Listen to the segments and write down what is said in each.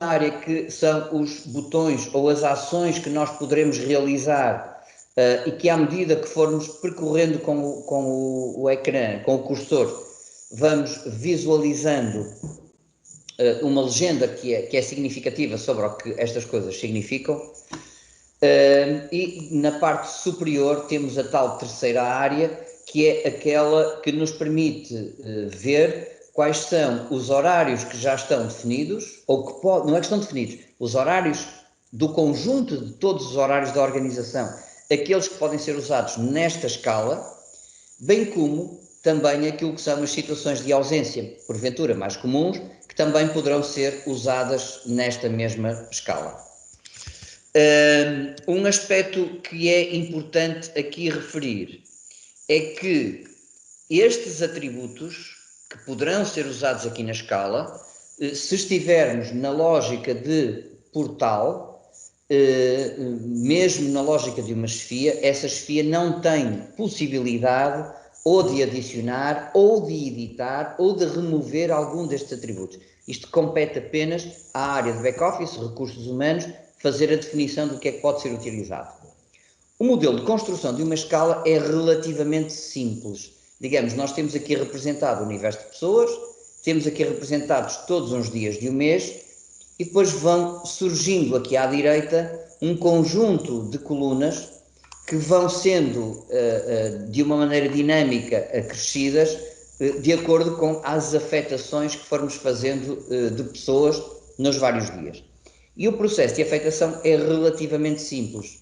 área que são os botões ou as ações que nós poderemos realizar e que à medida que formos percorrendo com o ecrã, com o cursor, vamos visualizando uma legenda que é significativa sobre o que estas coisas significam. E na parte superior temos a tal terceira área, que é aquela que nos permite ver quais são os horários que já estão definidos, ou que não é que estão definidos, os horários do conjunto de todos os horários da organização, aqueles que podem ser usados nesta escala, bem como também aquilo que são as situações de ausência, porventura mais comuns, que também poderão ser usadas nesta mesma escala. Um aspecto que é importante aqui referir é que estes atributos que poderão ser usados aqui na escala, se estivermos na lógica de portal, mesmo na lógica de uma chefia, essa chefia não tem possibilidade ou de adicionar, ou de editar, ou de remover algum destes atributos. Isto compete apenas à área de back-office, recursos humanos, fazer a definição do que é que pode ser utilizado. O modelo de construção de uma escala é relativamente simples. Digamos, nós temos aqui representado o universo de pessoas, temos aqui representados todos os dias de um mês, e depois vão surgindo aqui à direita um conjunto de colunas que vão sendo, de uma maneira dinâmica, acrescidas, de acordo com as afetações que formos fazendo de pessoas nos vários dias. E o processo de afetação é relativamente simples.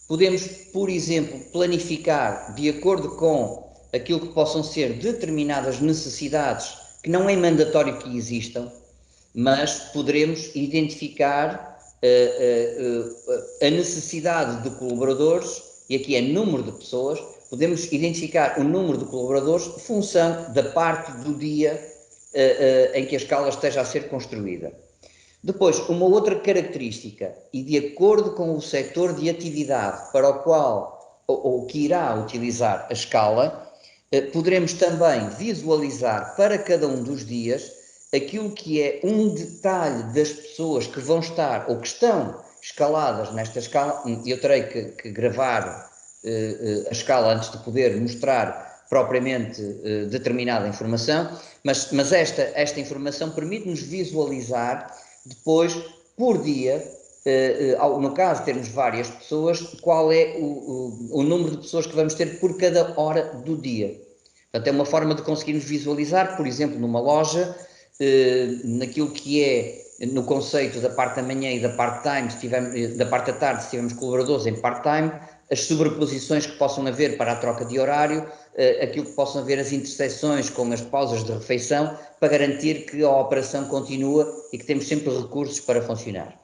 Podemos, por exemplo, planificar de acordo com aquilo que possam ser determinadas necessidades, que não é mandatório que existam, mas poderemos identificar a necessidade de colaboradores, e aqui é número de pessoas, podemos identificar o número de colaboradores função da parte do dia em que a escala esteja a ser construída. Depois, uma outra característica, e de acordo com o setor de atividade para o qual, ou que irá utilizar a escala, poderemos também visualizar para cada um dos dias aquilo que é um detalhe das pessoas que vão estar ou que estão escaladas nesta escala. Eu terei que gravar a escala antes de poder mostrar propriamente determinada informação, mas esta informação permite-nos visualizar depois, por dia, no caso de termos várias pessoas, qual é o número de pessoas que vamos ter por cada hora do dia. Portanto, é uma forma de conseguirmos visualizar, por exemplo, numa loja, naquilo que é no conceito da parte da manhã e da part-time, da parte da tarde, se tivermos colaboradores em part-time, as sobreposições que possam haver para a troca de horário, aquilo que possam haver as interseções com as pausas de refeição, para garantir que a operação continua e que temos sempre recursos para funcionar.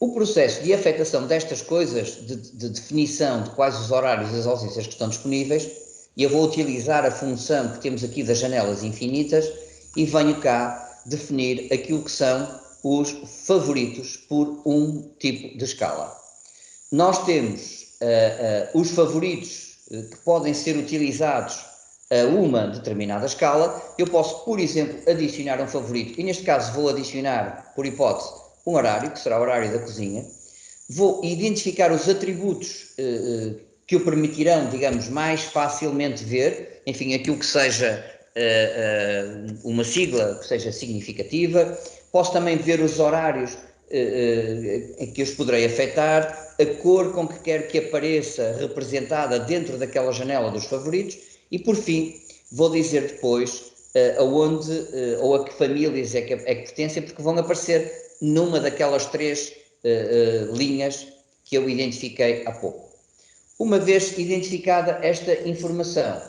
O processo de afetação destas coisas, de definição de quais os horários e as ausências que estão disponíveis, e eu vou utilizar a função que temos aqui das janelas infinitas e venho cá definir aquilo que são os favoritos por um tipo de escala. Nós temos os favoritos que podem ser utilizados a uma determinada escala. Eu posso, por exemplo, adicionar um favorito, e neste caso vou adicionar, por hipótese, um horário, que será o horário da cozinha. Vou identificar os atributos que o permitirão, digamos, mais facilmente ver, enfim, aquilo que seja uma sigla que seja significativa. Posso também ver os horários que os poderei afetar, a cor com que quero que apareça representada dentro daquela janela dos favoritos e, por fim, vou dizer depois aonde ou a que famílias é que pertencem, porque vão aparecer numa daquelas três linhas que eu identifiquei há pouco. Uma vez identificada esta informação,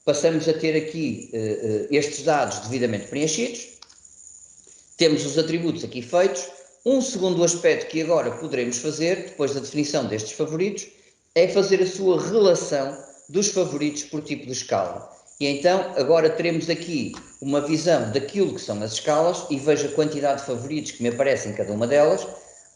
passamos a ter aqui estes dados devidamente preenchidos, temos os atributos aqui feitos. Um segundo aspecto que agora poderemos fazer, depois da definição destes favoritos, é fazer a sua relação dos favoritos por tipo de escala. E então, agora teremos aqui uma visão daquilo que são as escalas e vejo a quantidade de favoritos que me aparecem em cada uma delas.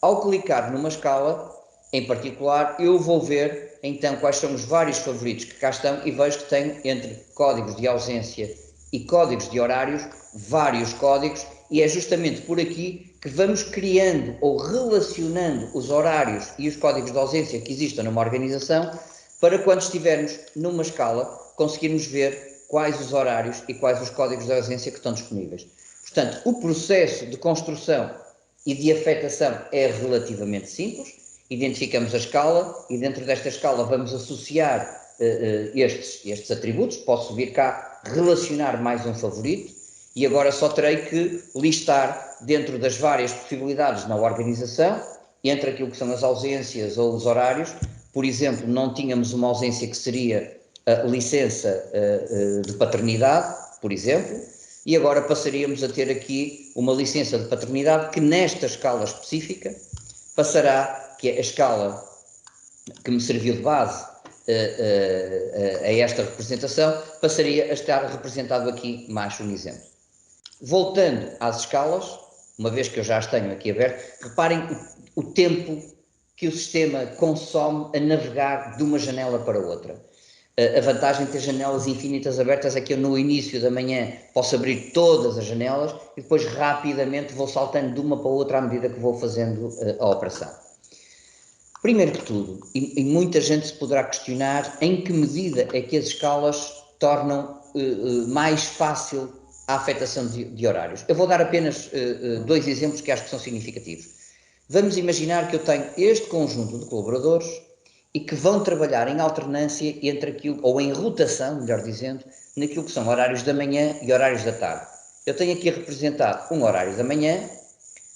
Ao clicar numa escala, em particular, eu vou ver então quais são os vários favoritos que cá estão e vejo que tenho entre códigos de ausência e códigos de horários, vários códigos, e é justamente por aqui que vamos criando ou relacionando os horários e os códigos de ausência que existam numa organização, para quando estivermos numa escala, conseguirmos ver quais os horários e quais os códigos de ausência que estão disponíveis. Portanto, o processo de construção e de afetação é relativamente simples. Identificamos a escala e dentro desta escala vamos associar estes atributos. Posso vir cá relacionar mais um favorito e agora só terei que listar dentro das várias possibilidades na organização, entre aquilo que são as ausências ou os horários. Por exemplo, não tínhamos uma ausência que seria a licença de paternidade, por exemplo, e agora passaríamos a ter aqui uma licença de paternidade que nesta escala específica passará, que é a escala que me serviu de base a esta representação, passaria a estar representado aqui mais um exemplo. Voltando às escalas, uma vez que eu já as tenho aqui aberto, reparem o tempo que o sistema consome a navegar de uma janela para outra. A vantagem de ter janelas infinitas abertas é que eu no início da manhã posso abrir todas as janelas e depois rapidamente vou saltando de uma para outra à medida que vou fazendo a operação. Primeiro que tudo, e muita gente se poderá questionar em que medida é que as escalas tornam mais fácil a afetação de horários. Eu vou dar apenas dois exemplos que acho que são significativos. Vamos imaginar que eu tenho este conjunto de colaboradores e que vão trabalhar em alternância entre aquilo, ou em rotação, melhor dizendo, naquilo que são horários da manhã e horários da tarde. Eu tenho aqui representado um horário da manhã,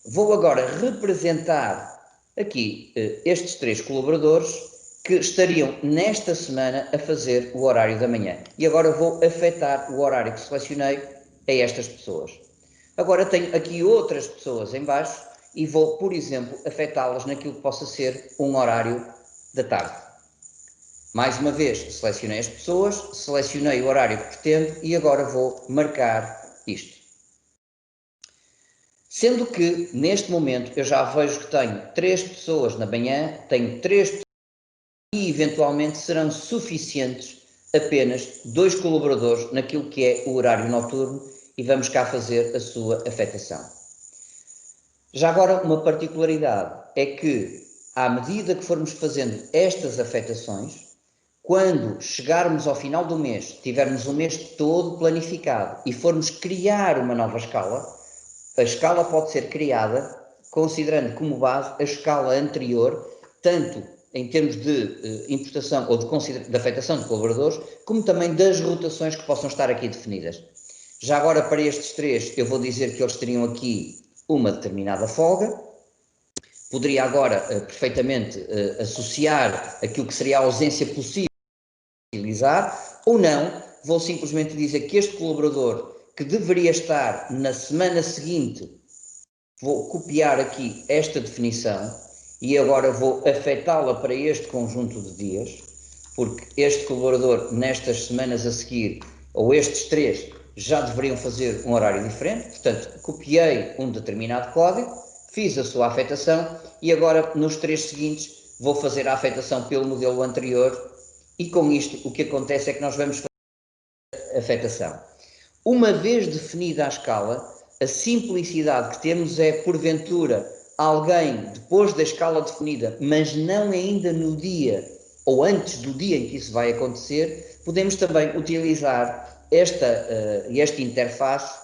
vou agora representar aqui estes 3 colaboradores que estariam nesta semana a fazer o horário da manhã. E agora vou afetar o horário que selecionei a estas pessoas. Agora tenho aqui outras pessoas em baixo e vou, por exemplo, afetá-las naquilo que possa ser um horário da tarde. Mais uma vez, selecionei as pessoas, selecionei o horário que pretendo e agora vou marcar isto. Sendo que, neste momento, eu já vejo que tenho 3 pessoas na manhã, tenho 3 pessoas e, eventualmente, serão suficientes apenas 2 colaboradores naquilo que é o horário noturno e vamos cá fazer a sua afetação. Já agora, uma particularidade é que, à medida que formos fazendo estas afetações, quando chegarmos ao final do mês, tivermos o mês todo planificado e formos criar uma nova escala, a escala pode ser criada considerando como base a escala anterior, tanto em termos de importação ou de afetação de colaboradores, como também das rotações que possam estar aqui definidas. Já agora, para estes 3, eu vou dizer que eles teriam aqui uma determinada folga. Poderia agora perfeitamente associar aquilo que seria a ausência possível de utilizar, ou não, vou simplesmente dizer que este colaborador que deveria estar na semana seguinte, vou copiar aqui esta definição e agora vou afetá-la para este conjunto de dias, porque este colaborador nestas semanas a seguir, ou estes 3, já deveriam fazer um horário diferente, portanto, copiei um determinado código, fiz a sua afetação e agora nos 3 seguintes vou fazer a afetação pelo modelo anterior e com isto o que acontece é que nós vamos fazer a afetação. Uma vez definida a escala, a simplicidade que temos é, porventura, alguém depois da escala definida, mas não ainda no dia ou antes do dia em que isso vai acontecer, podemos também utilizar esta interface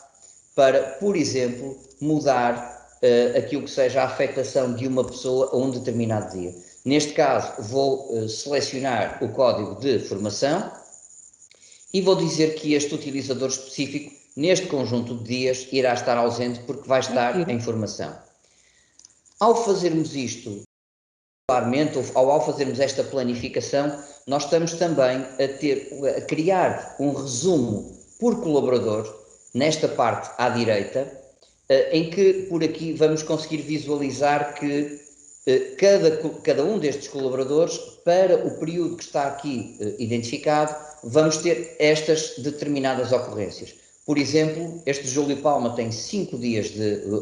para, por exemplo, mudar aquilo que seja a afetação de uma pessoa a um determinado dia. Neste caso, vou selecionar o código de formação e vou dizer que este utilizador específico, neste conjunto de dias, irá estar ausente porque vai estar em formação. Ao fazermos isto, ou ao fazermos esta planificação, nós estamos também a criar um resumo por colaborador, nesta parte à direita, em que por aqui vamos conseguir visualizar que cada um destes colaboradores, para o período que está aqui identificado, vamos ter estas determinadas ocorrências. Por exemplo, este Júlio Palma tem 5 dias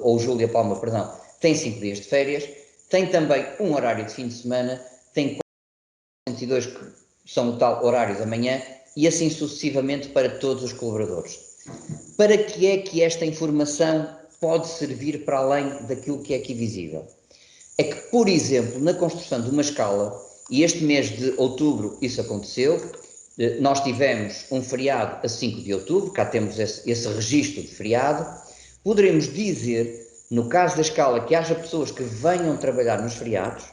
ou Júlia Palma, perdão, tem 5 dias de férias, tem também um horário de fim de semana, tem 42 que são o tal horário da manhã e assim sucessivamente para todos os colaboradores. Para que é que esta informação pode servir para além daquilo que é aqui visível? É que, por exemplo, na construção de uma escala, e este mês de outubro isso aconteceu, nós tivemos um feriado a 5 de outubro, cá temos esse registro de feriado, poderemos dizer, no caso da escala, que haja pessoas que venham trabalhar nos feriados,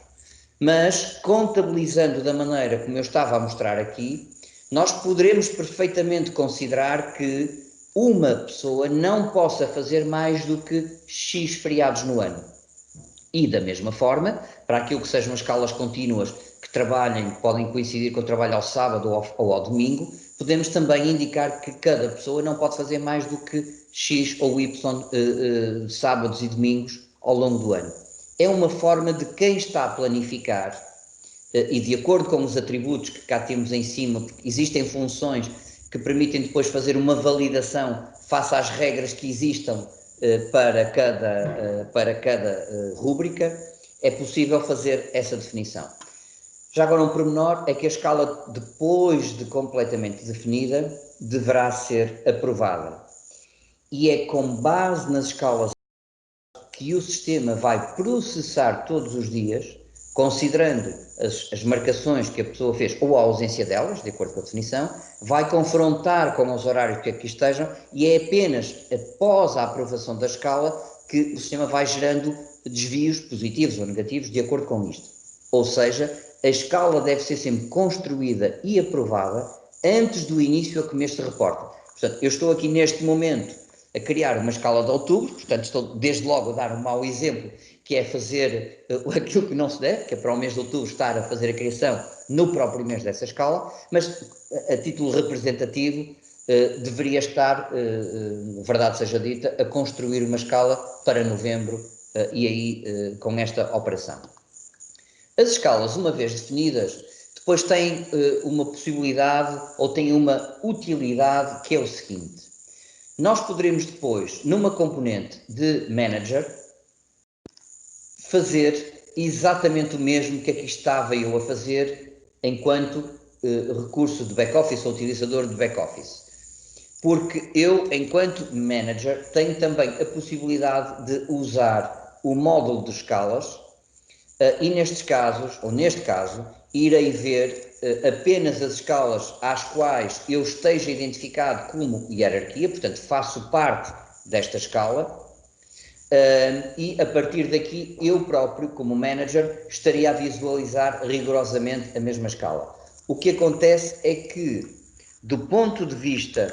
mas contabilizando da maneira como eu estava a mostrar aqui, nós poderemos perfeitamente considerar que uma pessoa não possa fazer mais do que X feriados no ano. E da mesma forma, para aquilo que sejam as escalas contínuas que trabalhem, podem coincidir com o trabalho ao sábado ou ao domingo, podemos também indicar que cada pessoa não pode fazer mais do que X ou Y sábados e domingos ao longo do ano. É uma forma de quem está a planificar e de acordo com os atributos que cá temos em cima, existem funções que permitem depois fazer uma validação face às regras que existam para cada rúbrica, é possível fazer essa definição. Já agora um pormenor é que a escala, depois de completamente definida, deverá ser aprovada. E é com base nas escalas que o sistema vai processar todos os dias, considerando as marcações que a pessoa fez ou a ausência delas, de acordo com a definição, vai confrontar com os horários que aqui estejam e é apenas após a aprovação da escala que o sistema vai gerando desvios positivos ou negativos de acordo com isto. Ou seja, a escala deve ser sempre construída e aprovada antes do início a que me se reporta. Portanto, eu estou aqui neste momento a criar uma escala de outubro, portanto estou desde logo a dar um mau exemplo, que é fazer aquilo que não se deve, que é para o mês de outubro estar a fazer a criação no próprio mês dessa escala, mas a título representativo deveria estar, verdade seja dita, a construir uma escala para novembro e aí com esta operação. As escalas, uma vez definidas, depois têm uma possibilidade ou têm uma utilidade que é o seguinte. Nós poderemos depois, numa componente de manager, fazer exatamente o mesmo que aqui estava eu a fazer enquanto recurso de back-office ou utilizador de back-office. Porque eu, enquanto manager, tenho também a possibilidade de usar o módulo de escalas e nestes casos, ou neste caso, irei ver apenas as escalas às quais eu esteja identificado como hierarquia, portanto faço parte desta escala, e a partir daqui eu próprio, como manager, estaria a visualizar rigorosamente a mesma escala. O que acontece é que, do ponto de vista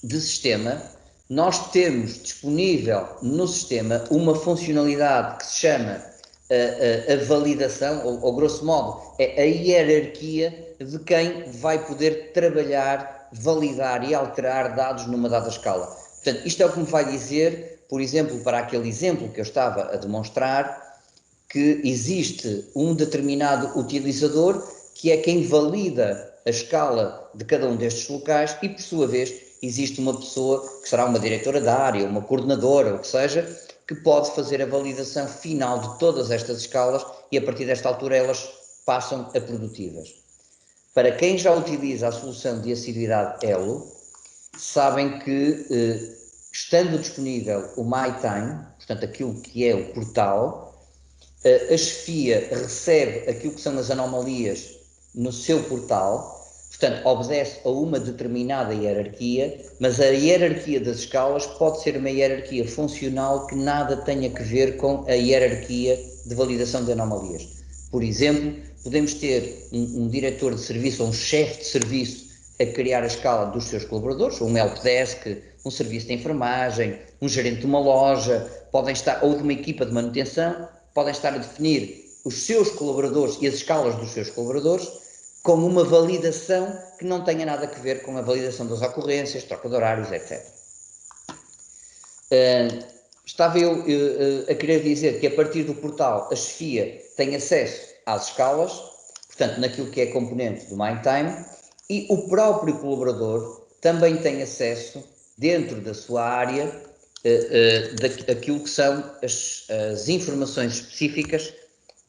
de sistema, nós temos disponível no sistema uma funcionalidade que se chama a validação, ou grosso modo, é a hierarquia de quem vai poder trabalhar, validar e alterar dados numa dada escala. Portanto, isto é o que me vai dizer, por exemplo, para aquele exemplo que eu estava a demonstrar, que existe um determinado utilizador que é quem valida a escala de cada um destes locais e, por sua vez, existe uma pessoa que será uma diretora da área, uma coordenadora, ou o que seja, que pode fazer a validação final de todas estas escalas e a partir desta altura elas passam a produtivas. Para quem já utiliza a solução de assiduidade Elo, sabem que, estando disponível o MyTime, portanto aquilo que é o portal, a chefia recebe aquilo que são as anomalias no seu portal, portanto, obedece a uma determinada hierarquia, mas a hierarquia das escalas pode ser uma hierarquia funcional que nada tenha a ver com a hierarquia de validação de anomalias. Por exemplo, podemos ter um diretor de serviço ou um chefe de serviço a criar a escala dos seus colaboradores, um helpdesk, um serviço de enfermagem, um gerente de uma loja, podem estar, ou de uma equipa de manutenção, podem estar a definir os seus colaboradores e as escalas dos seus colaboradores como uma validação que não tenha nada a ver com a validação das ocorrências, troca de horários, etc. Estava eu a querer dizer que a partir do portal a chefia tem acesso às escalas, portanto naquilo que é componente do MindTime, e o próprio colaborador também tem acesso dentro da sua área daquilo que são as informações específicas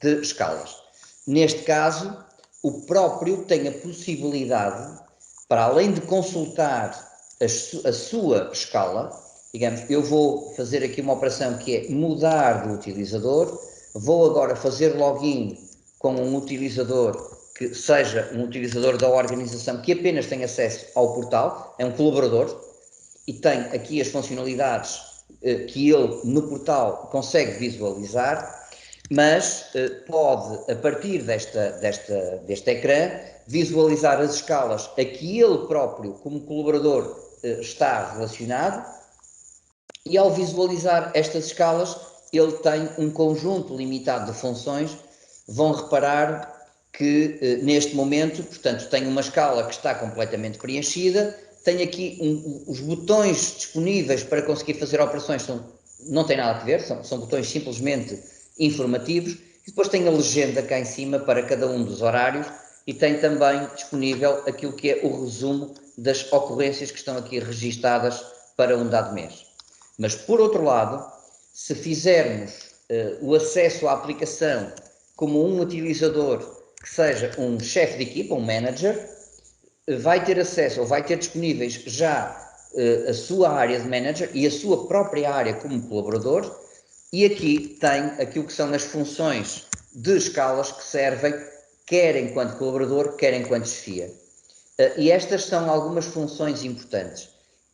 de escalas. Neste caso, o próprio tem a possibilidade, para além de consultar a sua escala. Digamos, eu vou fazer aqui uma operação que é mudar do utilizador, vou agora fazer login com um utilizador que seja um utilizador da organização que apenas tem acesso ao portal, é um colaborador, e tem aqui as funcionalidades que ele no portal consegue visualizar, mas pode, a partir deste ecrã, visualizar as escalas a que ele próprio, como colaborador, está relacionado, e ao visualizar estas escalas, ele tem um conjunto limitado de funções. Vão reparar que neste momento, portanto, tem uma escala que está completamente preenchida, tem aqui os botões disponíveis para conseguir fazer operações, não tem nada a ver, são botões simplesmente informativos, e depois tem a legenda cá em cima para cada um dos horários, e tem também disponível aquilo que é o resumo das ocorrências que estão aqui registadas para um dado mês. Mas, por outro lado, se fizermos o acesso à aplicação como um utilizador que seja um chefe de equipa, um manager, vai ter acesso ou vai ter disponíveis já a sua área de manager e a sua própria área como colaborador, e aqui tem aquilo que são as funções de escalas que servem quer enquanto colaborador, quer enquanto chefia. E estas são algumas funções importantes,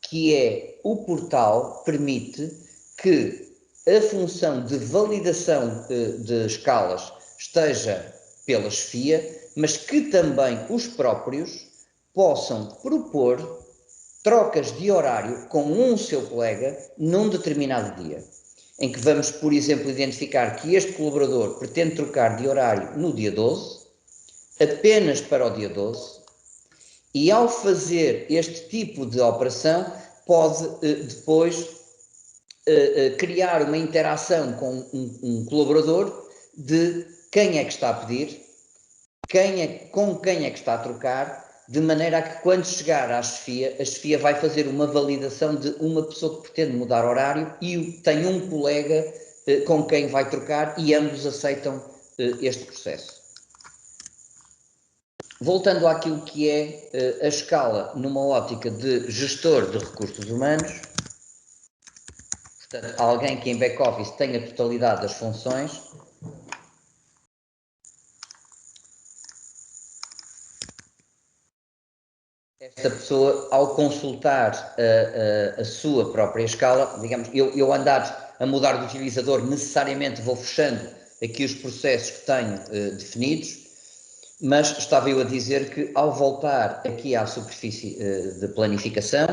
que é o portal permite que a função de validação de escalas esteja pela chefia, mas que também os próprios possam propor trocas de horário com um seu colega num determinado dia, em que vamos, por exemplo, identificar que este colaborador pretende trocar de horário no dia 12, apenas para o dia 12, e ao fazer este tipo de operação pode depois criar uma interação com um colaborador de quem é que está a pedir, com quem é que está a trocar, de maneira a que quando chegar à chefia, a chefia vai fazer uma validação de uma pessoa que pretende mudar horário e tem um colega com quem vai trocar, e ambos aceitam este processo. Voltando àquilo que é a escala numa ótica de gestor de recursos humanos, portanto, alguém que em back-office tenha a totalidade das funções, esta pessoa, ao consultar a sua própria escala, digamos, eu andar a mudar de utilizador, necessariamente vou fechando aqui os processos que tenho definidos, mas estava eu a dizer que ao voltar aqui à superfície de planificação,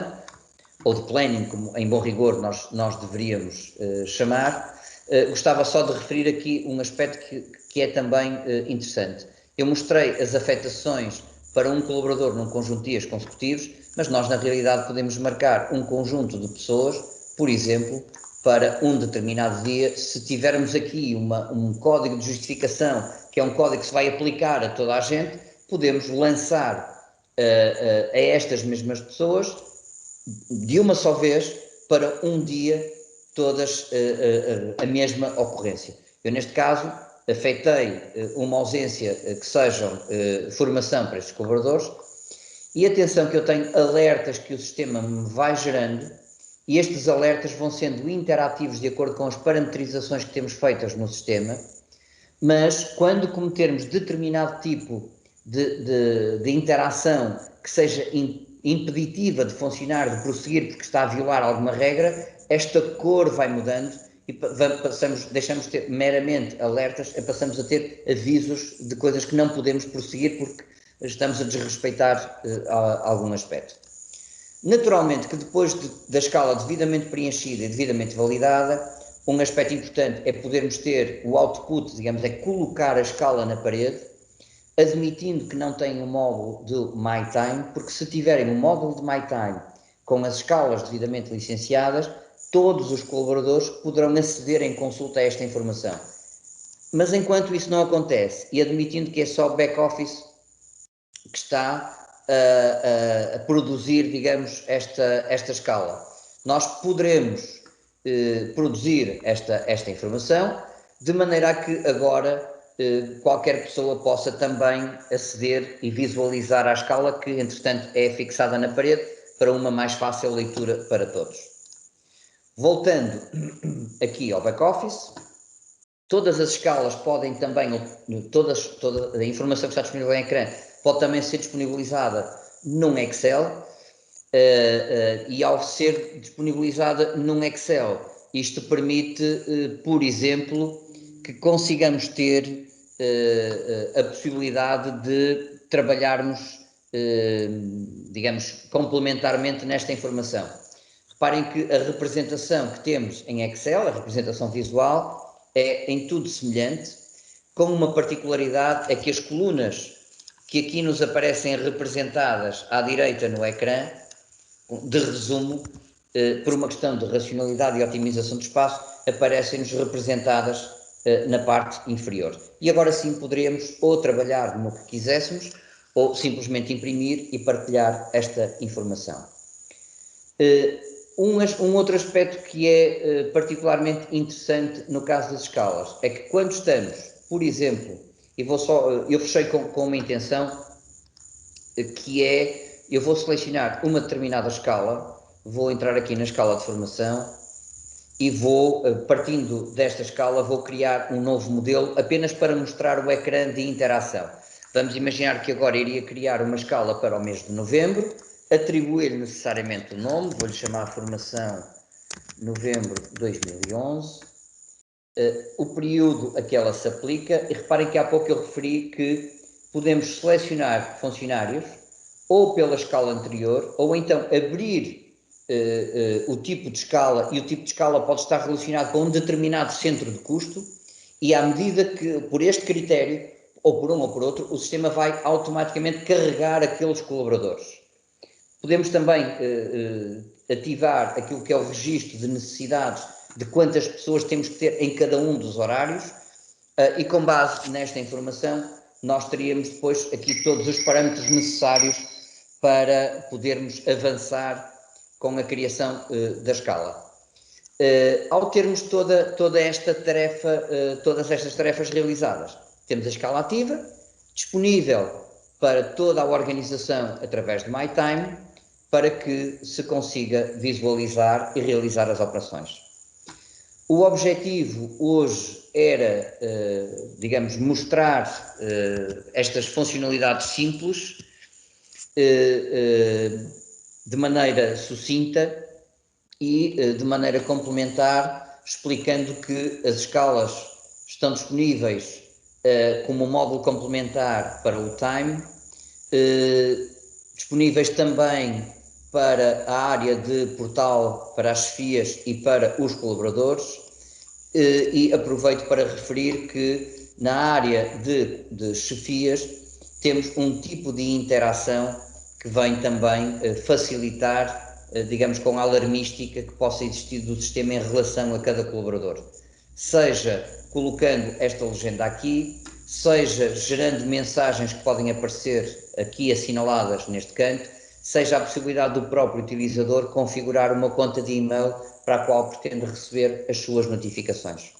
ou de planning, como em bom rigor nós deveríamos chamar, gostava só de referir aqui um aspecto que é também interessante. Eu mostrei as afetações para um colaborador num conjunto de dias consecutivos, mas nós na realidade podemos marcar um conjunto de pessoas, por exemplo, para um determinado dia. Se tivermos aqui um código de justificação, que é um código que se vai aplicar a toda a gente, podemos lançar a estas mesmas pessoas, de uma só vez, para um dia, todas a mesma ocorrência. Eu, neste caso, afetei uma ausência que sejam formação para estes colaboradores, e atenção que eu tenho alertas que o sistema me vai gerando, e estes alertas vão sendo interativos de acordo com as parametrizações que temos feitas no sistema, mas quando cometermos determinado tipo de interação que seja impeditiva de funcionar, de prosseguir, porque está a violar alguma regra, esta cor vai mudando e deixamos de ter meramente alertas e passamos a ter avisos de coisas que não podemos prosseguir porque estamos a desrespeitar algum aspecto. Naturalmente que depois da escala devidamente preenchida e devidamente validada, um aspecto importante é podermos ter o output, digamos, é colocar a escala na parede, admitindo que não têm um módulo de MyTime, porque se tiverem um módulo de MyTime com as escalas devidamente licenciadas, todos os colaboradores poderão aceder em consulta a esta informação. Mas enquanto isso não acontece, e admitindo que é só back-office que está a produzir, digamos, esta escala, nós poderemos produzir esta informação, de maneira a que agora qualquer pessoa possa também aceder e visualizar a escala que, entretanto, é fixada na parede, para uma mais fácil leitura para todos. Voltando aqui ao back-office, todas as escalas podem também, toda a informação que está disponível em ecrã pode também ser disponibilizada num Excel, e ao ser disponibilizada num Excel, isto permite, por exemplo, que consigamos ter a possibilidade de trabalharmos, digamos, complementarmente nesta informação. Reparem que a representação que temos em Excel, a representação visual, é em tudo semelhante, com uma particularidade, é que as colunas que aqui nos aparecem representadas à direita no ecrã, de resumo, por uma questão de racionalidade e otimização do espaço, aparecem-nos representadas na parte inferior. E agora sim poderemos ou trabalhar no que quiséssemos, ou simplesmente imprimir e partilhar esta informação. Um outro aspecto que é particularmente interessante no caso das escalas é que quando estamos, por exemplo, eu fechei com uma intenção que é, eu vou selecionar uma determinada escala, vou entrar aqui na escala de formação e vou, partindo desta escala, vou criar um novo modelo apenas para mostrar o ecrã de interação. Vamos imaginar que agora iria criar uma escala para o mês de novembro, atribuir necessariamente o nome, vou-lhe chamar formação novembro de 2011, o período a que ela se aplica, e reparem que há pouco eu referi que podemos selecionar funcionários ou pela escala anterior, ou então abrir o tipo de escala, e o tipo de escala pode estar relacionado com um determinado centro de custo, e à medida que, por este critério, ou por um ou por outro, o sistema vai automaticamente carregar aqueles colaboradores. Podemos também ativar aquilo que é o registro de necessidades de quantas pessoas temos que ter em cada um dos horários, e com base nesta informação nós teríamos depois aqui todos os parâmetros necessários para podermos avançar com a criação da escala. Ao termos toda esta tarefa, todas estas tarefas realizadas, temos a escala ativa, disponível para toda a organização através de MyTime, para que se consiga visualizar e realizar as operações. O objetivo hoje era, digamos, mostrar estas funcionalidades simples de maneira sucinta e de maneira complementar, explicando que as escalas estão disponíveis como módulo complementar para o Time, disponíveis também para a área de portal para as chefias e para os colaboradores, e aproveito para referir que na área de chefias temos um tipo de interação que vem também facilitar, digamos, com a alarmística que possa existir do sistema em relação a cada colaborador. Seja colocando esta legenda aqui, seja gerando mensagens que podem aparecer aqui assinaladas neste canto, seja a possibilidade do próprio utilizador configurar uma conta de e-mail para a qual pretende receber as suas notificações.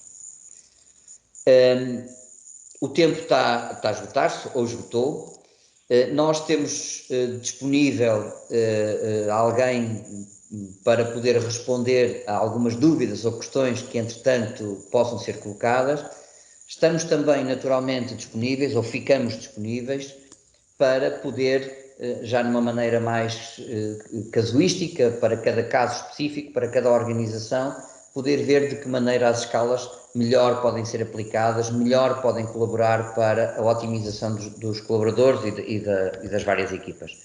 O tempo está a esgotar-se, ou esgotou. Nós temos disponível alguém para poder responder a algumas dúvidas ou questões que, entretanto, possam ser colocadas. Estamos também, naturalmente, disponíveis, ou ficamos disponíveis, para poder, já numa maneira mais casuística, para cada caso específico, para cada organização, poder ver de que maneira as escalas melhor podem ser aplicadas, melhor podem colaborar para a otimização dos colaboradores e das várias equipas.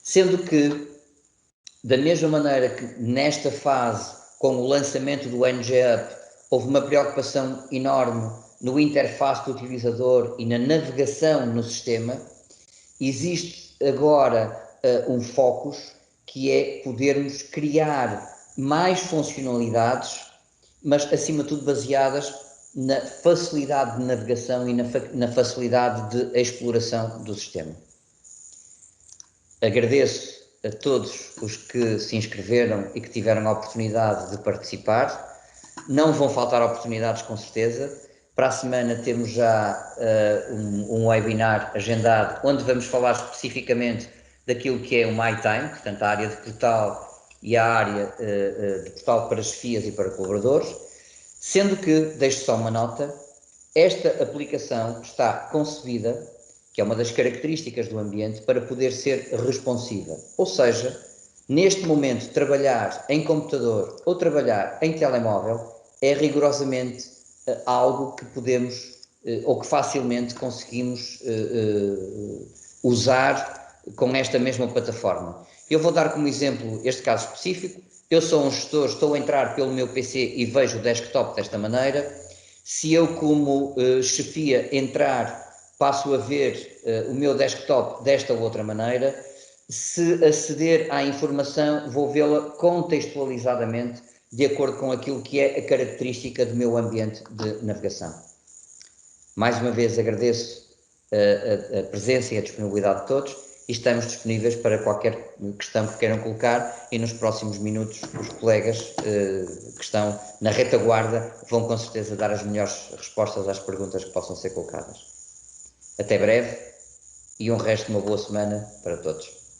Sendo que, da mesma maneira que nesta fase, com o lançamento do NGUp, houve uma preocupação enorme no interface do utilizador e na navegação no sistema, existe agora um focus que é podermos criar mais funcionalidades, mas acima de tudo baseadas na facilidade de navegação e na facilidade de exploração do sistema. Agradeço a todos os que se inscreveram e que tiveram a oportunidade de participar. Não vão faltar oportunidades, com certeza. Para a semana temos já um webinar agendado, onde vamos falar especificamente daquilo que é o MyTime, portanto a área de portal e a área de portal para chefias e para colaboradores, sendo que, deixo só uma nota, esta aplicação está concebida, que é uma das características do ambiente, para poder ser responsiva. Ou seja, neste momento, trabalhar em computador ou trabalhar em telemóvel é rigorosamente algo que podemos ou que facilmente conseguimos usar com esta mesma plataforma. Eu vou dar como exemplo este caso específico. Eu sou um gestor, estou a entrar pelo meu PC e vejo o desktop desta maneira. Se eu, como chefia, entrar, passo a ver o meu desktop desta outra maneira. Se aceder à informação, vou vê-la contextualizadamente de acordo com aquilo que é a característica do meu ambiente de navegação. Mais uma vez agradeço a presença e a disponibilidade de todos e estamos disponíveis para qualquer questão que queiram colocar e nos próximos minutos os colegas que estão na retaguarda vão com certeza dar as melhores respostas às perguntas que possam ser colocadas. Até breve e um resto de uma boa semana para todos.